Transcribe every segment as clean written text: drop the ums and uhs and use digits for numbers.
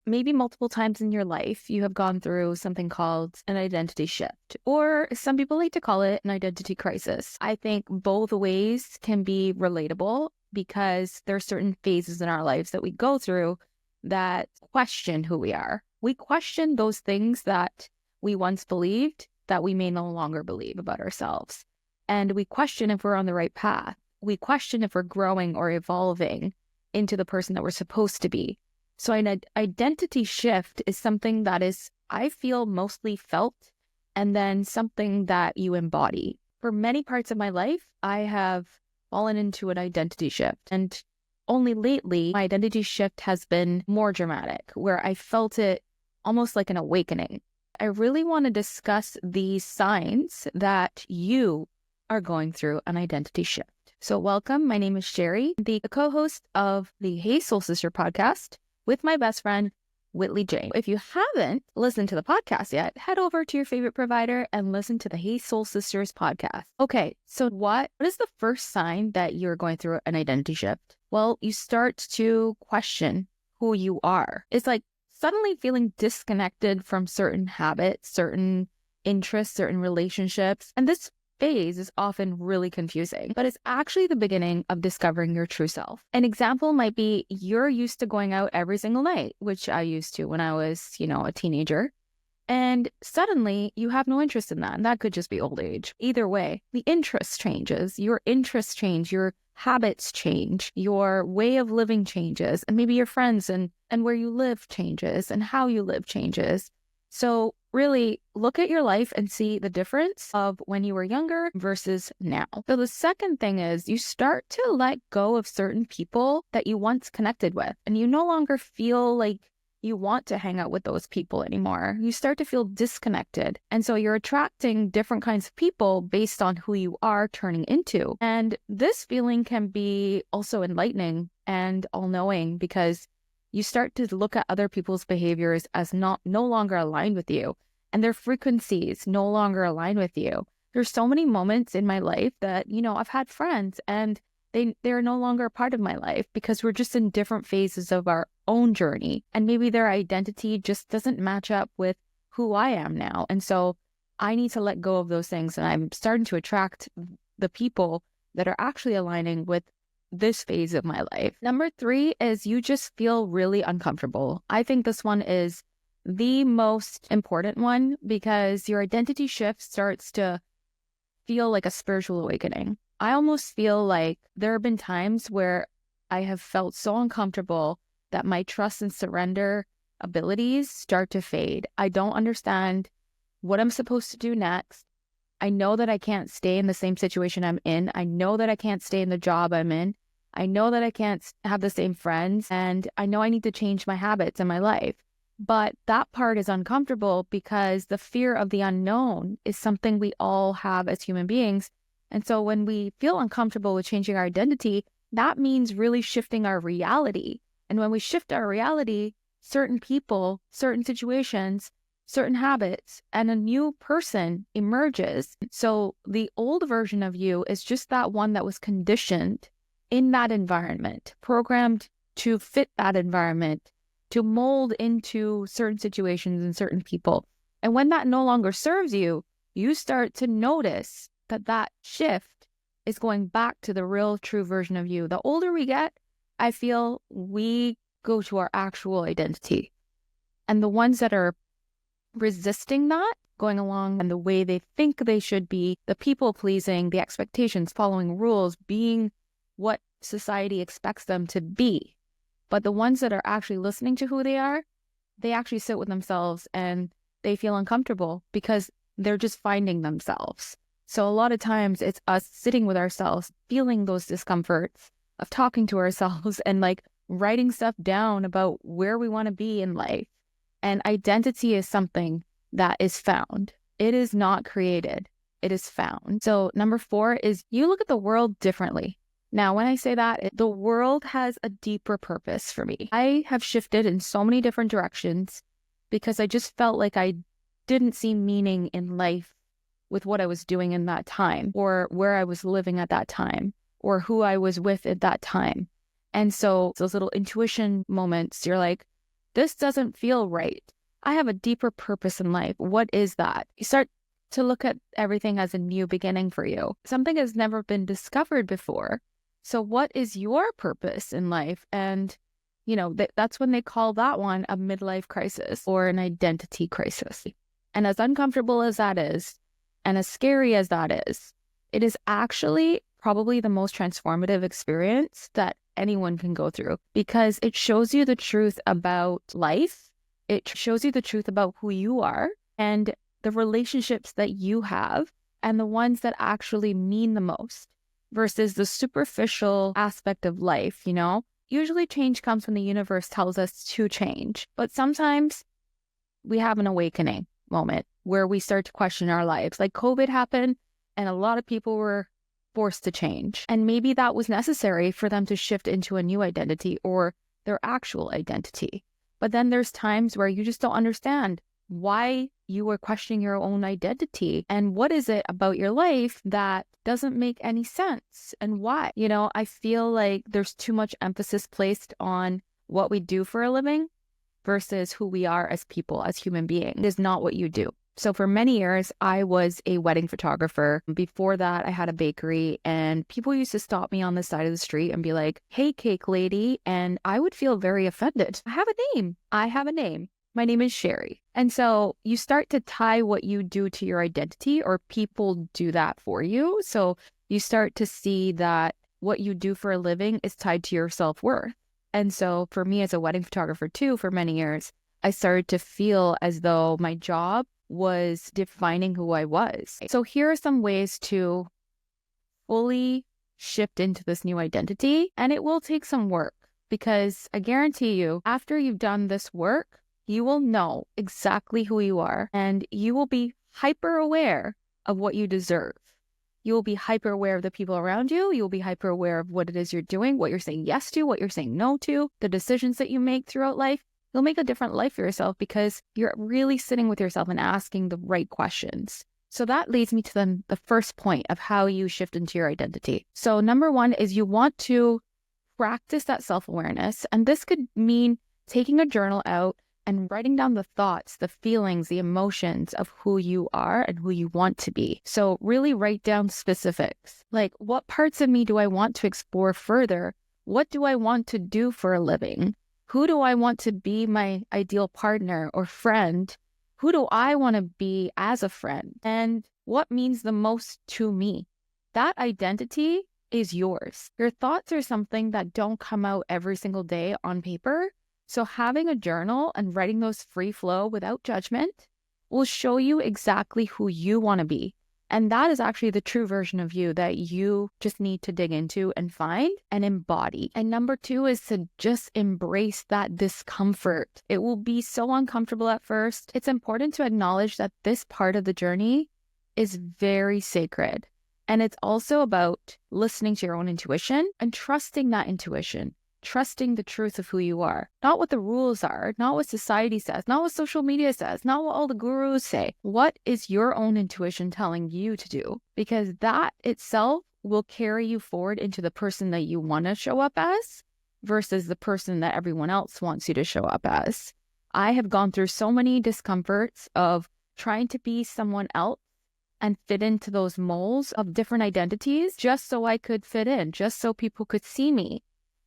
maybe multiple times in your life, you have gone through something called an identity shift, or some people like to call it an identity crisis. I think both ways can be relatable because there are certain phases in our lives that we go through that question who we are. We question those things that we once believed that we may no longer believe about ourselves. And we question if we're on the right path. We question if we're growing or evolving into the person that we're supposed to be. So an identity shift is something that is, I feel, mostly felt and then something that you embody. For many parts of my life, I have fallen into an identity shift. And only lately, my identity shift has been more dramatic, where I felt it almost like an awakening. I really want to discuss the signs that you are going through an identity shift. So welcome. My name is Sherry, the co-host of the Hey Soul Sister podcast with my best friend, Whitley Jane. If you haven't listened to the podcast yet, head over to your favorite provider and listen to the Hey Soul Sisters podcast. Okay, so what is the first sign that you're going through an identity shift? Well, you start to question who you are. It's like suddenly feeling disconnected from certain habits, certain interests, certain relationships. And this phase is often really confusing, but it's actually the beginning of discovering your true self. An example might be you're used to going out every single night, which I used to when I was, a teenager. And suddenly you have no interest in that. And that could just be old age. Either way, the interest changes, your interests change, your habits change, your way of living changes, and maybe your friends and where you live changes and how you live changes. So really look at your life and see the difference of when you were younger versus now. So the second thing is you start to let go of certain people that you once connected with, and you no longer feel like you want to hang out with those people anymore. You start to feel disconnected. And so you're attracting different kinds of people based on who you are turning into. And this feeling can be also enlightening and all-knowing because you start to look at other people's behaviors as no longer aligned with you, and their frequencies no longer align with you. There's so many moments in my life that, I've had friends and they're no longer a part of my life because we're just in different phases of our own journey. And maybe their identity just doesn't match up with who I am now. And so I need to let go of those things. And I'm starting to attract the people that are actually aligning with this phase of my life. Number 3 is you just feel really uncomfortable. I think this one is the most important one because your identity shift starts to feel like a spiritual awakening. I almost feel like there have been times where I have felt so uncomfortable that my trust and surrender abilities start to fade. I don't understand what I'm supposed to do next. I know that I can't stay in the same situation I'm in. I know that I can't stay in the job I'm in. I know that I can't have the same friends, and I know I need to change my habits in my life. But that part is uncomfortable because the fear of the unknown is something we all have as human beings. And so when we feel uncomfortable with changing our identity, that means really shifting our reality. And when we shift our reality, certain people, certain situations, certain habits, and a new person emerges. So the old version of you is just that one that was conditioned in that environment, programmed to fit that environment, to mold into certain situations and certain people. And when that no longer serves you, you start to notice that shift is going back to the real true version of you. The older we get, I feel we go to our actual identity. And the ones that are resisting that, going along and the way they think they should be, the people pleasing, the expectations, following rules, being what society expects them to be. But the ones that are actually listening to who they are, they actually sit with themselves and they feel uncomfortable because they're just finding themselves. So a lot of times it's us sitting with ourselves, feeling those discomforts of talking to ourselves and writing stuff down about where we want to be in life. And identity is something that is found. It is not created. It is found. So number 4 is you look at the world differently. Now, when I say that, the world has a deeper purpose for me. I have shifted in so many different directions because I just felt like I didn't see meaning in life with what I was doing in that time, or where I was living at that time, or who I was with at that time. And so those little intuition moments, you're like, This doesn't feel right. I have a deeper purpose in life. What is that? You start to look at everything as a new beginning for you. Something has never been discovered before. So what is your purpose in life? And, that's when they call that one a midlife crisis or an identity crisis. And as uncomfortable as that is, and as scary as that is, it is actually probably the most transformative experience that anyone can go through, because it shows you the truth about life. It shows you the truth about who you are and the relationships that you have and the ones that actually mean the most versus the superficial aspect of life, Usually change comes when the universe tells us to change, but sometimes we have an awakening moment where we start to question our lives. Like COVID happened and a lot of people were forced to change. And maybe that was necessary for them to shift into a new identity or their actual identity. But then there's times where you just don't understand why you were questioning your own identity and what is it about your life that doesn't make any sense and why. I feel like there's too much emphasis placed on what we do for a living versus who we are as people, as human beings. It is not what you do. So for many years, I was a wedding photographer. Before that, I had a bakery and people used to stop me on the side of the street and be like, "Hey, cake lady." And I would feel very offended. I have a name. My name is Sherry. And so you start to tie what you do to your identity, or people do that for you. So you start to see that what you do for a living is tied to your self-worth. And so for me as a wedding photographer too, for many years, I started to feel as though my job was defining who I was. So here are some ways to fully shift into this new identity. And it will take some work, because I guarantee you, after you've done this work, you will know exactly who you are and you will be hyper aware of what you deserve. You will be hyper aware of the people around you. You will be hyper aware of what it is you're doing, what you're saying yes to, what you're saying no to, the decisions that you make throughout life. You'll make a different life for yourself because you're really sitting with yourself and asking the right questions. So that leads me to the first point of how you shift into your identity. So number one is you want to practice that self-awareness. And this could mean taking a journal out and writing down the thoughts, the feelings, the emotions of who you are and who you want to be. So really write down specifics, like what parts of me do I want to explore further? What do I want to do for a living? Who do I want to be my ideal partner or friend? Who do I want to be as a friend? And what means the most to me? That identity is yours. Your thoughts are something that don't come out every single day on paper. So having a journal and writing those free flow without judgment will show you exactly who you want to be. And that is actually the true version of you that you just need to dig into and find and embody. And number two is to just embrace that discomfort. It will be so uncomfortable at first. It's important to acknowledge that this part of the journey is very sacred. And it's also about listening to your own intuition and trusting that intuition. Trusting the truth of who you are, not what the rules are, not what society says, not what social media says, not what all the gurus say. What is your own intuition telling you to do? Because that itself will carry you forward into the person that you want to show up as versus the person that everyone else wants you to show up as. I have gone through so many discomforts of trying to be someone else and fit into those molds of different identities just so I could fit in, just so people could see me.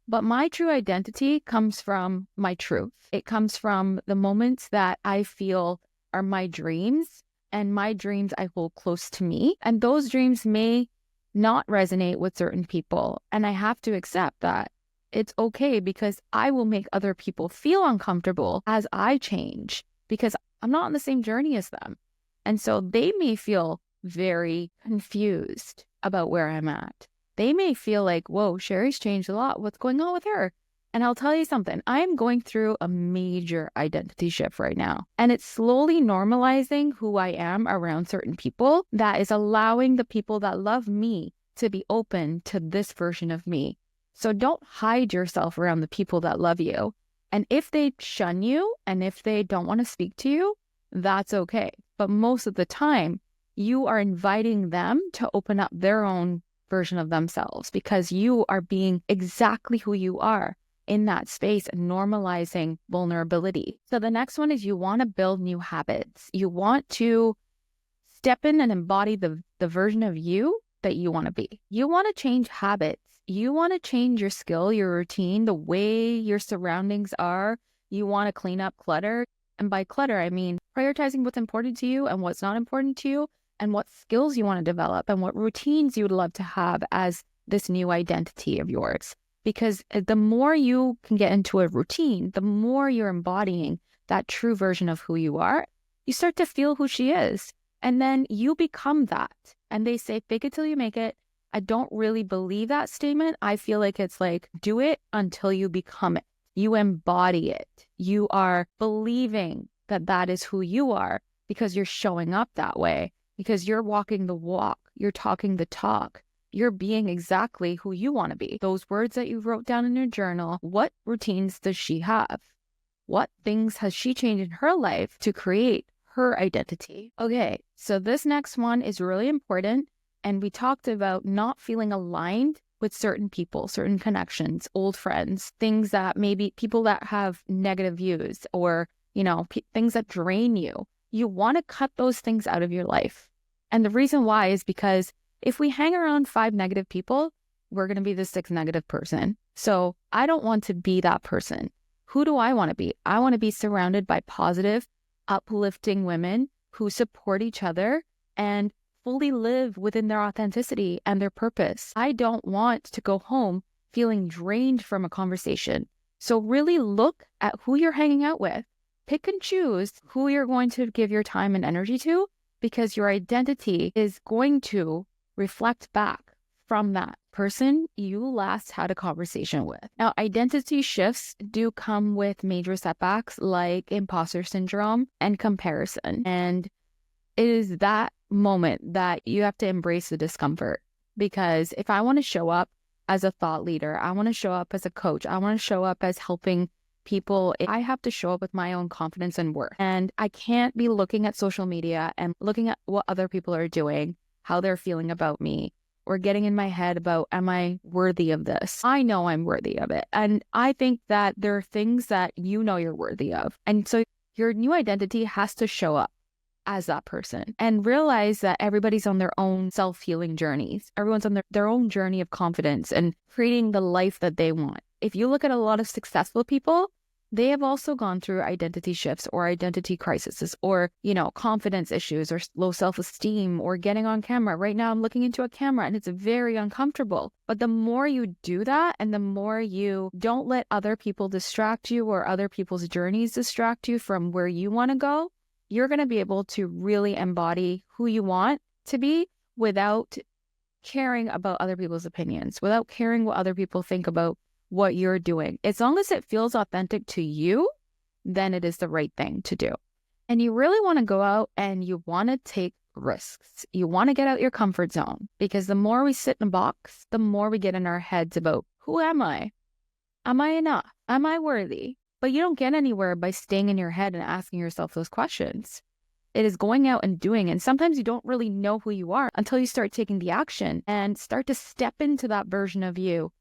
But my true identity comes from my truth. It comes from the moments that I feel are my dreams, and my dreams I hold close to me. And those dreams may not resonate with certain people. And I have to accept that. It's okay, because I will make other people feel uncomfortable as I change, because I'm not on the same journey as them. And so they may feel very confused about where I'm at. They may feel like, whoa, Sherry's changed a lot. What's going on with her? And I'll tell you something. I'm going through a major identity shift right now. And it's slowly normalizing who I am around certain people that is allowing the people that love me to be open to this version of me. So don't hide yourself around the people that love you. And if they shun you and if they don't want to speak to you, that's okay. But most of the time, you are inviting them to open up their own version of themselves because you are being exactly who you are. in that space and normalizing vulnerability. So the next one is you want to build new habits. You want to step in and embody the version of you that you want to be. You want to change habits. You want to change your skill, your routine, the way your surroundings are. You want to clean up clutter. And by clutter, I mean prioritizing what's important to you and what's not important to you, and what skills you want to develop and what routines you would love to have as this new identity of yours. Because the more you can get into a routine, the more you're embodying that true version of who you are, you start to feel who she is. And then you become that. And they say, fake it till you make it. I don't really believe that statement. I feel like it's like, do it until you become it. You embody it. You are believing that that is who you are because you're showing up that way, because you're walking the walk, you're talking the talk. You're being exactly who you want to be. Those words that you wrote down in your journal, what routines does she have? What things has she changed in her life to create her identity? Okay, so this next one is really important. And we talked about not feeling aligned with certain people, certain connections, old friends, things that maybe people that have negative views or, things that drain you. You want to cut those things out of your life. And the reason why is because if we hang around 5 negative people, we're going to be the 6th negative person. So I don't want to be that person. Who do I want to be? I want to be surrounded by positive, uplifting women who support each other and fully live within their authenticity and their purpose. I don't want to go home feeling drained from a conversation. So really look at who you're hanging out with. Pick and choose who you're going to give your time and energy to, because your identity is going to reflect back from that person you last had a conversation with. Now, identity shifts do come with major setbacks like imposter syndrome and comparison. And it is that moment that you have to embrace the discomfort. Because if I want to show up as a thought leader, I want to show up as a coach, I want to show up as helping people, I have to show up with my own confidence and worth. And I can't be looking at social media and looking at what other people are doing, how they're feeling about me, or getting in my head about, am I worthy of this? I know I'm worthy of it. And I think that there are things that you're worthy of. And so your new identity has to show up as that person, and realize that everybody's on their own self-healing journeys. Everyone's on their own journey of confidence and creating the life that they want. If you look at a lot of successful people, they have also gone through identity shifts or identity crises or, confidence issues or low self-esteem or getting on camera. Right now I'm looking into a camera and it's very uncomfortable. But the more you do that and the more you don't let other people distract you or other people's journeys distract you from where you want to go, you're going to be able to really embody who you want to be without caring about other people's opinions, without caring what other people think about what you're doing. As long as it feels authentic to you, then it is the right thing to do. And you really want to go out and you want to take risks. You want to get out your comfort zone, because the more we sit in a box, the more we get in our heads about, who am I? Am I enough? Am I worthy? But you don't get anywhere by staying in your head and asking yourself those questions. It is going out and doing. And sometimes you don't really know who you are until you start taking the action and start to step into that version of you.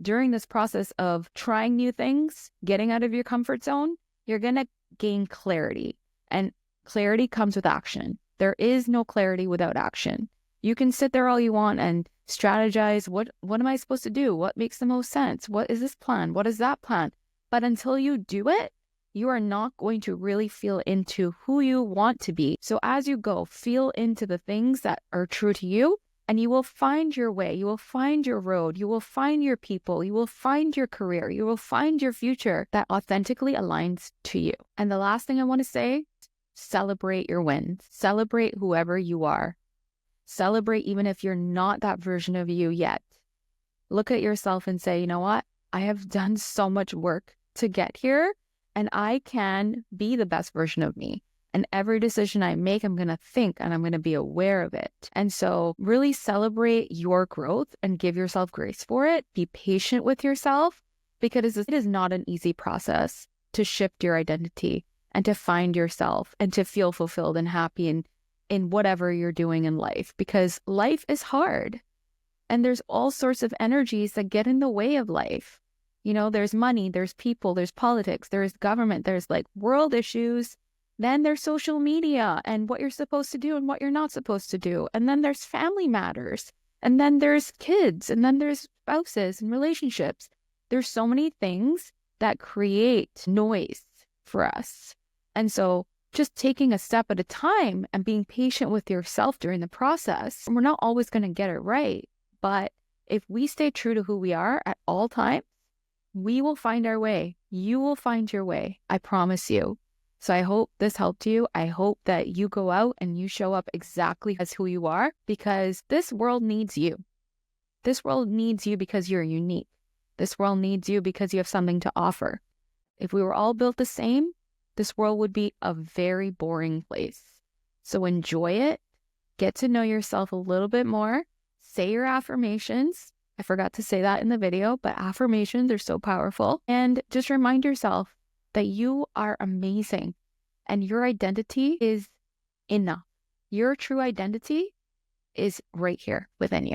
During this process of trying new things, getting out of your comfort zone, you're going to gain clarity. And clarity comes with action. There is no clarity without action. You can sit there all you want and strategize. What am I supposed to do? What makes the most sense? What is this plan? What is that plan? But until you do it, you are not going to really feel into who you want to be. So as you go, feel into the things that are true to you, and you will find your way. You will find your road. You will find your people. You will find your career. You will find your future that authentically aligns to you. And the last thing I want to say, celebrate your wins. Celebrate whoever you are. Celebrate even if you're not that version of you yet. Look at yourself and say, you know what? I have done so much work to get here, and I can be the best version of me. And every decision I make, I'm going to think and I'm going to be aware of it. And so really celebrate your growth and give yourself grace for it. Be patient with yourself, because it is not an easy process to shift your identity and to find yourself and to feel fulfilled and happy in whatever you're doing in life, because life is hard and there's all sorts of energies that get in the way of life. There's money, there's people, there's politics, there's government, there's like world issues. Then there's social media and what you're supposed to do and what you're not supposed to do. And then there's family matters. And then there's kids. And then there's spouses and relationships. There's so many things that create noise for us. And so just taking a step at a time and being patient with yourself during the process, we're not always going to get it right. But if we stay true to who we are at all times, we will find our way. You will find your way. I promise you. So I hope this helped you. I hope that you go out and you show up exactly as who you are, because this world needs you. This world needs you because you're unique. This world needs you because you have something to offer. If we were all built the same, this world would be a very boring place. So enjoy it. Get to know yourself a little bit more. Say your affirmations. I forgot to say that in the video, but affirmations are so powerful. And just remind yourself that you are amazing and your identity is enough. Your true identity is right here within you.